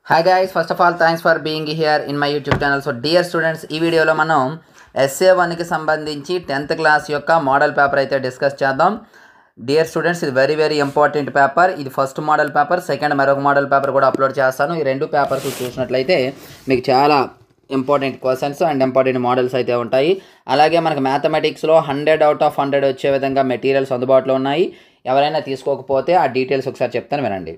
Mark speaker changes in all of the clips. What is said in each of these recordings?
Speaker 1: Hi guys, first of all thanks for being here in my YouTube channel. So dear students, ఈ వీడియోలో మనం SA1కి సంబంధించి 10th class యొక్క model paper అయితే discuss చేద్దాం. డియర్ స్టూడెంట్స్, ఇది వెరీ ఇంపార్టెంట్ పేపర్. ఇది ఫస్ట్ మోడల్ పేపర్, సెకండ్ మరొక మోడల్ పేపర్ కూడా అప్లోడ్ చేస్తాను. ఈ రెండు పేపర్స్ చూసినట్లయితే మీకు చాలా important questions and important models అయితే ఉంటాయి. అలాగే మనకు మ్యాథమెటిక్స్లో 100 out of 100 వచ్చే విధంగా మెటీరియల్స్ అందుబాటులో ఉన్నాయి. ఎవరైనా తీసుకోకపోతే ఆ డీటెయిల్స్ ఒకసారి చెప్తాను, వినండి.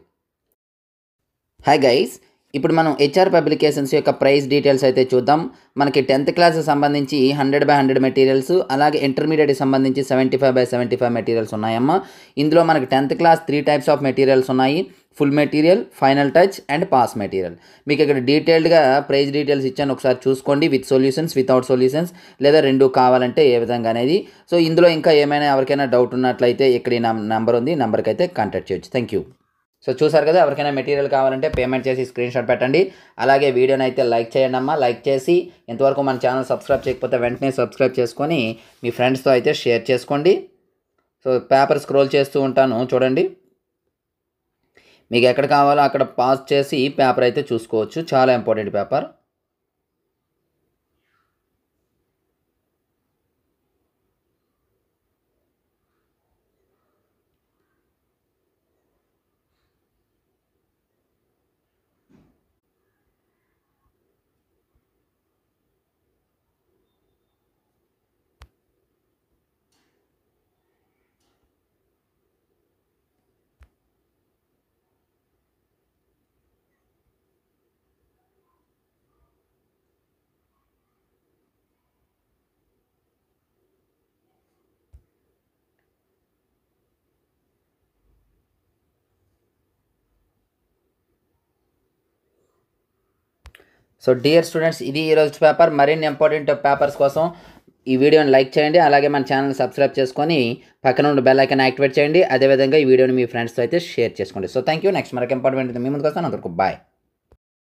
Speaker 1: హాయ్ గైస్, ఇప్పుడు మనం హెచ్ఆర్ పబ్లికేషన్స్ యొక్క ప్రైస్ డీటెయిల్స్ అయితే చూద్దాం. మనకి 10th క్లాస్కి సంబంధించి 100/100 మెటీరియల్స్, అలాగే ఇంటర్మీడియట్కి సంబంధించి 75/75 మెటీరియల్స్ ఉన్నాయమ్మా. ఇందులో మనకి 10th class 3 types of materials ఉన్నాయి: full material, final touch and pass material. మీకు ఇక్కడ డీటెయిల్డ్గా ప్రైస్ డీటెయిల్స్ ఇచ్చాను, ఒకసారి చూసుకోండి. విత్ సొల్యూషన్స్, వితౌట్ సొల్యూషన్స్, లేదా రెండు కావాలంటే ఏ విధంగా అనేది. సో ఇందులో ఇంకా ఏమైనా ఎవరికైనా డౌట్ ఉన్నట్లయితే ఇక్కడ ఈ నెంబర్ ఉంది, నెంబర్కి అయితే కాంటాక్ట్ చేయొచ్చు. Thank you. సో చూసారు కదా, ఎవరికైనా మెటీరియల్ కావాలంటే పేమెంట్ చేసి స్క్రీన్ షాట్ పెట్టండి. అలాగే వీడియోని అయితే లైక్ చేయండి అమ్మా. లైక్ చేసి ఇంతవరకు మన ఛానల్ సబ్స్క్రైబ్ చేయకపోతే వెంటనే సబ్స్క్రైబ్ చేసుకొని మీ ఫ్రెండ్స్తో అయితే షేర్ చేసుకోండి. సో పేపర్ స్క్రోల్ చేస్తూ ఉంటాను, చూడండి. మీకు ఎక్కడ కావాలో అక్కడ పాజ్ చేసి పేపర్ అయితే చూసుకోవచ్చు. చాలా important paper. So dear students, ఇది ఈరోజు పేపర్. మరిన్ని ఇంపార్టెంట్ పేపర్స్ కోసం ఈ వీడియోని లైక్ చేయండి. అలాగే మన ఛానల్ సబ్స్క్రైబ్ చేసుకొని పక్కన ఉన్న బెల్ ఐకాన్ యాక్టివేట్ చేయండి. అదేవిధంగా ఈ వీడియోని మీ ఫ్రెండ్స్తో అయితే షేర్ చేసుకోండి. So thank you. నెక్స్ట్ మరొక ఇంపార్టెంట్ మీ ముందుకు వస్తాను. అందరికీ బాయ్.